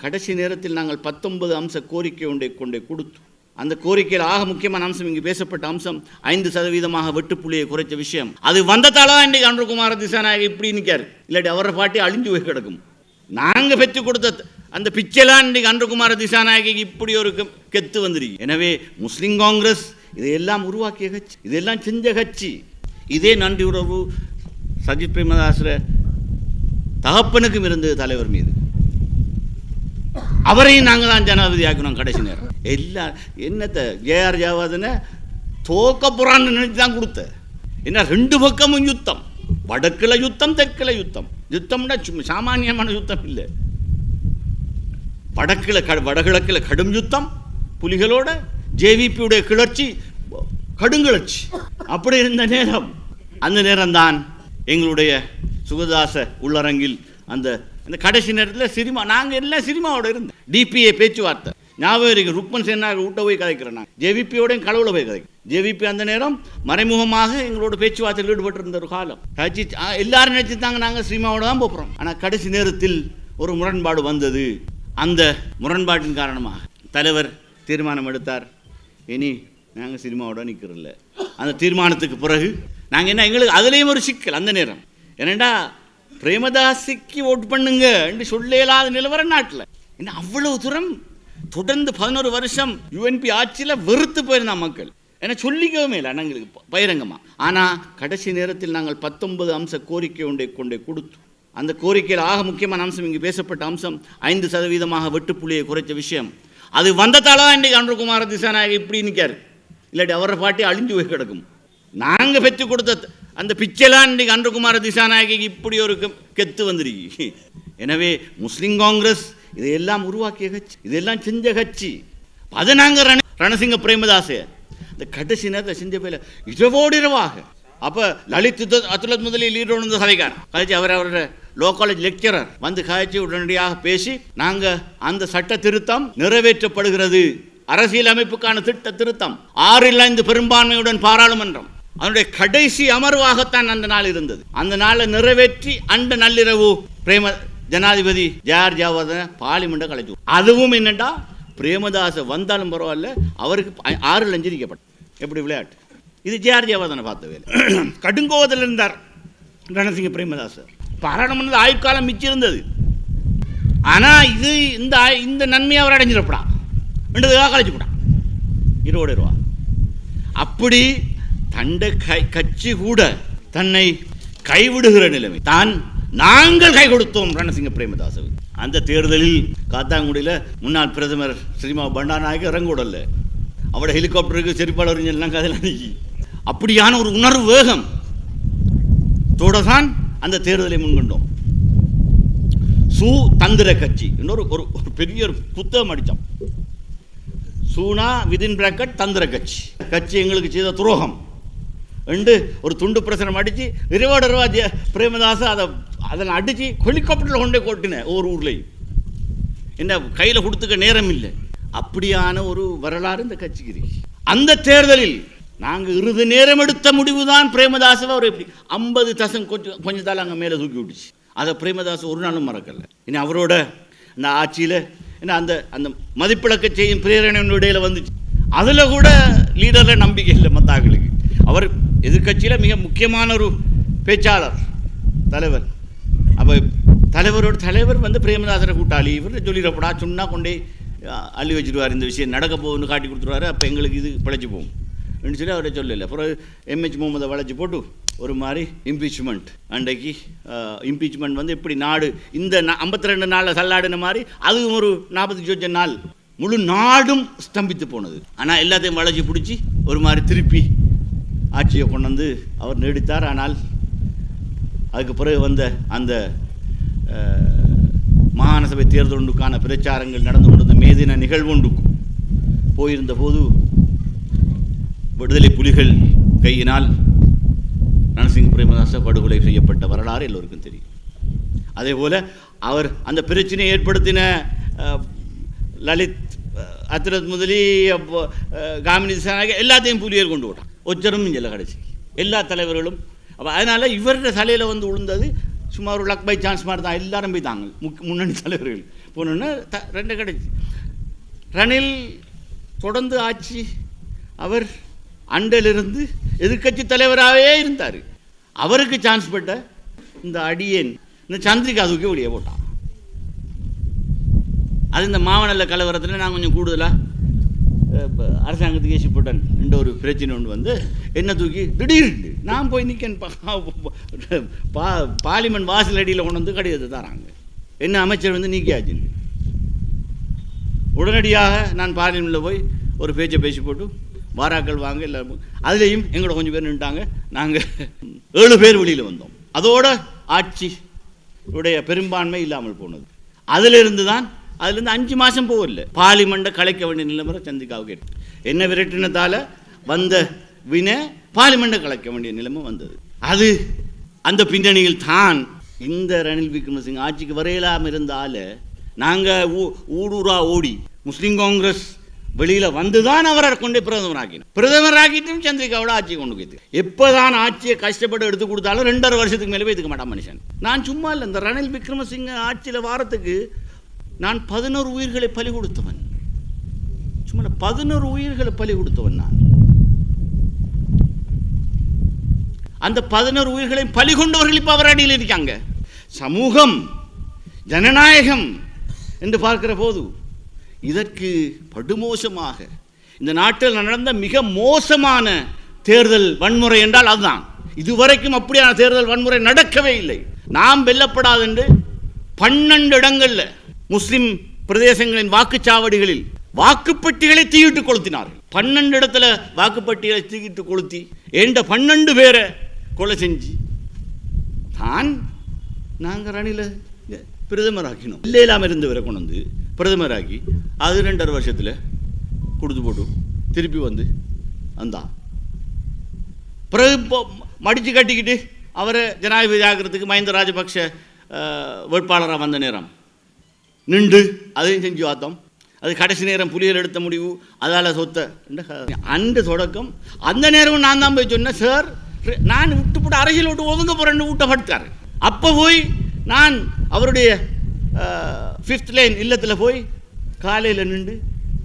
கடைசி நேரத்தில் நாங்கள் 19 அம்ச கோரிக்கை ஒன்றை கொடுத்தோம். அந்த கோரிக்கையில் ஆக முக்கியமான அம்சம், இங்கு பேசப்பட்ட அம்சம் 5% வெட்டுப்புள்ளியை குறைச்ச விஷயம். அது வந்ததாலா இன்றைக்கு அன்றுகுமார திசாநாயக இப்படி நிற்கார், இல்லாட்டி அவரை பாட்டி அழிஞ்சு போய் கிடக்கும். நாங்கள் பெற்று கொடுத்த அந்த பிச்சைலாம் இன்றைக்கு அன்றுகுமார திசாநாயகிக்கு இப்படி ஒரு கெத்து வந்துருக்கு. எனவே முஸ்லீம் காங்கிரஸ் இதையெல்லாம் உருவாக்கிய கட்சி, இதெல்லாம் செஞ்ச கட்சி. இதே நன்றி உறவு சஜித் பிரேமதாசர தகப்பனுக்கும் இருந்தது தலைவர் மீது. அவரையும் நாங்கள் தான் ஜனாதிபதி ஆக்கணும். கடைசி நேரம் எல்லாம் என்னத்தை ஜேஆர் ஜாவாதனை தோக்க போறான்னு நினைச்சு தான் கொடுத்த. என்ன 2 பக்கமும் யுத்தம், வடக்கில் யுத்தம், தெற்கில் யுத்தம். யுத்தம்னா சாமானியமான யுத்தம் இல்லை. வடகிழக்கில் கடும் யுத்தம் புலிகளோட, ஜேவிபியுடைய கிளர்ச்சி கடுங்கிளர்ச்சி. அப்படி இருந்த நேரம், அந்த நேரம்தான் எங்களுடைய சுகதாச உள்ளரங்கில் அந்த கடைசி நேரத்தில் சினிமா, நாங்கள் எல்லாம் சினிமாவோட இருந்தோம். டிபிஏ பேச்சுவார்த்தை ஞாபகம் இருக்கு. ருக்மன் சேனாக விட்ட போய் கதைக்கிறேன். நான் ஜேவிபியோடையும் கடவுளை போய் கதைக்கிறேன். ஜேவிபி அந்த நேரம் மறைமுகமாக எங்களோட பேச்சுவார்த்தையில் ஈடுபட்டிருந்த ஒரு காலம். எல்லாரும் நினைச்சுட்டாங்க நாங்கள் சினிமாவோட தான் போகிறோம். ஆனால் கடைசி நேரத்தில் ஒரு முரண்பாடு வந்தது. அந்த முரண்பாட்டின் காரணமாக தலைவர் தீர்மானம் எடுத்தார், இனி நாங்கள் சினிமாவோட நிற்கிறதில்ல. அந்த தீர்மானத்துக்கு பிறகு நாங்கள் என்ன, எங்களுக்கு அதுலேயும் ஒரு சிக்கல். அந்த நேரம் என்னென்னா, பிரேமதாசிக்கு ஓட்டு பண்ணுங்க என்று சொல்ல இயலாத நிலவரம் நாட்டில். என்ன அவ்வளவு தூரம் தொடர்ந்து 11 வருஷம் யூஎன்பி ஆட்சியில் வெறுத்து போயிருந்தான் மக்கள். ஏன்னா சொல்லிக்கவே இல்லை நாங்களுக்கு பகிரங்கமாக. ஆனால் கடைசி நேரத்தில் நாங்கள் 19 அம்ச கோரிக்கை ஒன்றை கொடுத்தோம். அந்த கோரிக்கையில் ஆக முக்கியமான அம்சம், இங்கு பேசப்பட்ட அம்சம் 5% வெட்டுப்புள்ளியை குறைச்ச விஷயம். அது வந்ததாலா இன்றைக்கு அன்றுகுமார திசாநாயக இப்படி நிற்கார், இல்லாட்டி அவரை பாட்டி அழிஞ்சு போய் கிடக்கும். நாங்கள் பெற்று கொடுத்த அந்த பிச்சைலாம் இன்றைக்கு அன்றுகுமார திசாநாயகிக்கு இப்படி ஒரு கெத்து வந்துருக்கு. எனவே முஸ்லீம் காங்கிரஸ் இதையெல்லாம் உருவாக்கிய கட்சி, இதெல்லாம் செஞ்ச கட்சி. அதை நாங்கள் ரணசிங்க பிரேமதாசே இந்த கடைசி நேரத்தில் செஞ்ச பேல இரவோடு இரவாக. அப்போ லலித் அத்துலத் முதலில் லீடர் வந்து கதைச்சு அவரோட லோ காலேஜ் லெக்சரர் வந்து கதைச்சு உடனடியாக பேசி, நாங்கள் அந்த சட்ட திருத்தம் நிறைவேற்றப்படுகிறது, அரசியலமைப்புக்கான திட்ட திருத்தம் 6-5 பெரும்பான்மையுடன் பாராளுமன்றம், அதனுடைய கடைசி அமர்வாகத்தான் அந்த நாள் இருந்தது. அந்த நாளை நிறைவேற்றி அந்த நள்ளிரவு ஜனாதிபதி ஜேஆர் ஜாவர்தனை பார்லிமெண்ட்டை கலைச்சு. அதுவும் என்னண்டா, பிரேமதாச வந்தாலும் பரவாயில்ல, அவருக்கு 6 லஞ்சரிக்கப்பட்ட எப்படி விளையாட்டு. இது ஜேஆர் ஜாவர்தனை பார்த்த வேலை. கடுங்கோவத்தில் இருந்தார் ரணசிங்க பிரேமதாசர். பாராளுமன்றத்தில் ஆயுட்காலம் மிச்சிருந்தது. ஆனால் இது இந்த நன்மையை அவர் அடைஞ்சிடப்படா ரெண்டுக்காக கலைச்சுப்படான் 20 ரூபா. அப்படி தண்டை கட்சி கூட தன்னை கைவிடுகிற நிலைமை தான். நாங்கள் கை கொடுத்தோம் ரணசிங்க பிரேமதாசவுக்கு. அந்த தேர்தலில் காத்தாங்குடியில் முன்னாள் பிரதமர் ஸ்ரீமா பண்டாரநாயக்க இறங்கூடல, அவட ஹெலிகாப்டருக்கு செருப்பாளர் எல்லாம் கதையில் அன்னைக்கு அப்படியான ஒரு உணர்வு வேகம் தோட தான் அந்த தேர்தலை முன்கொண்டோம். சூ தந்திர கட்சி இன்னொரு ஒரு பெரிய ஒரு புத்தகம் அடித்தோம். சூனா விதின் பிராக்கெட் தந்திர கட்சி. கட்சி எங்களுக்கு செய்த துரோகம் என்று ஒரு துண்டு பிரசனம் அடித்து 20 ரூபா பிரேமதாச அதை அடித்து ஹெலிகாப்டரில் கொண்டே கொட்டின ஒவ்வொரு ஊர்லேயும். என்ன கையில் கொடுத்துக்க நேரம் இல்லை. அப்படியான ஒரு வரலாறு இந்த கட்சிக்கு இருக்கு. அந்த தேர்தலில் நாங்கள் இறுதி நேரம் எடுத்த முடிவு தான் பிரேமதாசவை அவர் எப்படி 50% கொஞ்சத்தால் அங்கே மேலே தூக்கி விட்டுச்சு. அதை பிரேமதாச ஒரு நாளும் மறக்கலை. இனி அவரோட அந்த ஆட்சியில் என்ன அந்த அந்த மதிப்பிழக்க செய்யும் பிரேரணையிடையில் வந்துச்சு. அதில் கூட லீடரில் நம்பிக்கை இல்லை மத்தாக்களுக்கு. அவர் எதிர்கட்சியில் மிக முக்கியமான ஒரு பேச்சாளர் தலைவர். அப்போ தலைவர் வந்து பிரேமதாசரை கூட்டாளி, இவர் சொல்லிடப்படா சொன்னால் கொண்டே அள்ளி வச்சுருவார். இந்த விஷயம் நடக்க போகுன்னு காட்டி கொடுத்துருவாரு. அப்போ எங்களுக்கு இது பிழைச்சி போகும் அப்படின்னு சொல்லி அவரை சொல்லலை. அப்புறம் எம்ஹெச் முகமதை வளைச்சி போட்டு ஒரு மாதிரி இம்பீச்மெண்ட். அன்றைக்கு இம்பீச்மெண்ட் வந்து எப்படி நாடு இந்த 52 நாளில் சல்லாடின மாதிரி அதுவும் ஒரு 45 நாள் முழு நாடும் ஸ்தம்பித்து போனது. ஆனால் எல்லாத்தையும் வளைச்சி பிடிச்சி ஒரு மாதிரி திருப்பி ஆட்சியை கொண்டு வந்து அவர் நீடித்தார். ஆனால் அதுக்கு பிறகு வந்த அந்த மாகாண சபை தேர்தலுக்கான பிரச்சாரங்கள் நடந்து கொண்டிருந்த மேதின நிகழ்வொன்றுக்கும் போயிருந்த போது விடுதலை புலிகள் கையினால் ரணசிங்க பிரேமதாச படுகொலை செய்யப்பட்ட வரலாறு எல்லோருக்கும் தெரியும். அதே போல் அவர் அந்த பிரச்சனையை ஏற்படுத்தின லலித் அத்துலத் முதலி காமினி திசாநாயக எல்லாத்தையும் புலியர் கொண்டு விட்டான். ஒச்சரும் இல்லை கடைசிக்கு எல்லா தலைவர்களும். அப்போ அதனால் இவருடைய தலையில் வந்து விழுந்தது சும்மா ஒரு லக் பை சான்ஸ் மாதிரி தான் எல்லாரும் போய்த்தாங்க முன்னணி தலைவர்கள் போனோன்னு ரெண்டு கிடைச்சி. ரணில் தொடர்ந்து ஆட்சி, அவர் அண்டையிலிருந்து எதிர்கட்சி தலைவராகவே இருந்தார். அவருக்கு சான்ஸ் பட்ட இந்த அடியேன் இந்த சந்திரிகா தூக்கி வெளியே போட்டான். அது இந்த மாவனல்ல கலவரத்தில் நான் கொஞ்சம் கூடுதலாக அரசாங்கத்துக்கு ஏசிப்பட்டேன் என்ற ஒரு பிரச்சனை ஒன்று வந்து என்ன தூக்கி திடீர்னு நான் போய் நிற்கேன். பார்லிமெண்ட் வாசல் அடியில் கொண்டு வந்து கடிதத்தை தராங்க, என்ன அமைச்சர் வந்து நீக்கியாச்சுன்னு. உடனடியாக நான் பார்லிமெண்ட்டில் போய் ஒரு பேச்சை பேசி போட்டு வாராக்கள் வாங்க எல்லாரும், அதுலேயும் எங்களோட கொஞ்சம் பேர் நின்ட்டாங்க. நாங்கள் 7 பேர் வெளியில் வந்தோம். அதோட ஆட்சி உடைய பெரும்பான்மை இல்லாமல் போனது. அதிலிருந்து 5 மாதம் போகல பார்லிமெண்ட்டை கலைக்க வேண்டிய நிலைமுறை சந்திரிகாவுக்கு கேட்டு என்ன விரட்டினத்தால் வந்த வினை பார்லிமெண்ட்டை கலைக்க வேண்டிய நிலைமை வந்தது. அது அந்த பின்னணியில் தான் இந்த ரணில் விக்ரமசிங்க ஆட்சிக்கு வரையிலாமல் இருந்தால் நாங்கள் ஊடூரா ஓடி முஸ்லீம் காங்கிரஸ் வெளியில் வந்து தான் அவரை கொண்டு பிரதமராக்கினோம். பிரதமராக்கிட்டும் சந்திரிகாவோட ஆட்சியை கொண்டு போய்த்து எப்போதான் ஆட்சியை கஷ்டப்பட்டு எடுத்து கொடுத்தாலும் 2.5 வருஷத்துக்கு மேலே போய்த்துக்க மாட்டான் மனுஷன். நான் சும்மா இல்லை, இந்த ரணில் விக்ரமசிங்க ஆட்சியில் வாரத்துக்கு நான் 11 உயிர்களை பலி கொடுத்தவன். சும்மா 11 உயிர்களை பலி கொடுத்தவன் நான். அந்த 11 உயிர்களையும் பலி கொண்டவர்கள் இப்போ அவர் அடியில் இருக்காங்க. சமூகம் ஜனநாயகம் என்று பார்க்கிற போது இதற்கு படுமோசமாக இந்த நாட்டில் நடந்த மிக மோசமான தேர்தல் வன்முறை என்றால் அதுதான். இதுவரைக்கும் அப்படியான தேர்தல் வன்முறை நடக்கவே இல்லை. நாம் வெல்லப்படாது என்று 12 இடங்கள்ல முஸ்லிம் பிரதேசங்களின் வாக்குச்சாவடிகளில் வாக்குப்பட்டிகளை தீயிட்டு கொளுத்தினார்கள். 12 இடத்துல வாக்குப்பட்டிகளை தீயிட்டு கொளுத்தி 12 பேரை கொலை செஞ்சு தான் நாங்கள் ரணில பிரதமராக்கினோம். இல்லை இல்லாமல் இருந்தவரை கொண்டு வந்து பிரதமராக்கி அது 2.5 வருஷத்தில் கொடுத்து போட்டு திருப்பி வந்து வந்தான். பிறகு மடித்து கட்டிக்கிட்டு அவரை ஜனாதிபதி ஆகிறதுக்கு மஹிந்த ராஜபக்ஷ வேட்பாளராக வந்த நேரம் நின்று அதையும் செஞ்சு பார்த்தோம். அது கடைசி நேரம் புலிகள் எடுத்த முடிவு, அதால் சொத்த அன்று தொடக்கம். அந்த நேரம் நான் தான் போய் சொன்னேன், சார் நான் விட்டு போட்டு அரசியல் விட்டு ஒதுங்க போகிறேன்னு விட்டப்படுத்தார். அப்போ போய் நான் அவருடைய 5th லைன் இல்லத்தில் போய் காலையில் நின்று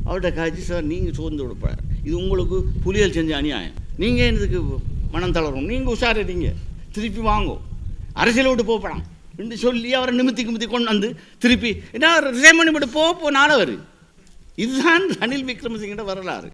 அவர்கிட்ட காய்ச்சி, சார் நீங்கள் சோர்ந்து விடப்படாது, இது உங்களுக்கு புலிகள் செஞ்ச அநியாயம், நீங்கள் என்னதுக்கு மனம் தளரும், நீங்கள் உஷாரிட்டீங்க, திருப்பி வாங்கும், அரசியல் விட்டு போகப்படாம் என்று சொல்லி அவரை நிமித்தி கொண்டு வந்து திருப்பி என்ன ரிசைன் பண்ணி போட்டு போ நாளவர். இதுதான் ரணில் விக்ரமசிங்கிட்ட வரலாறு.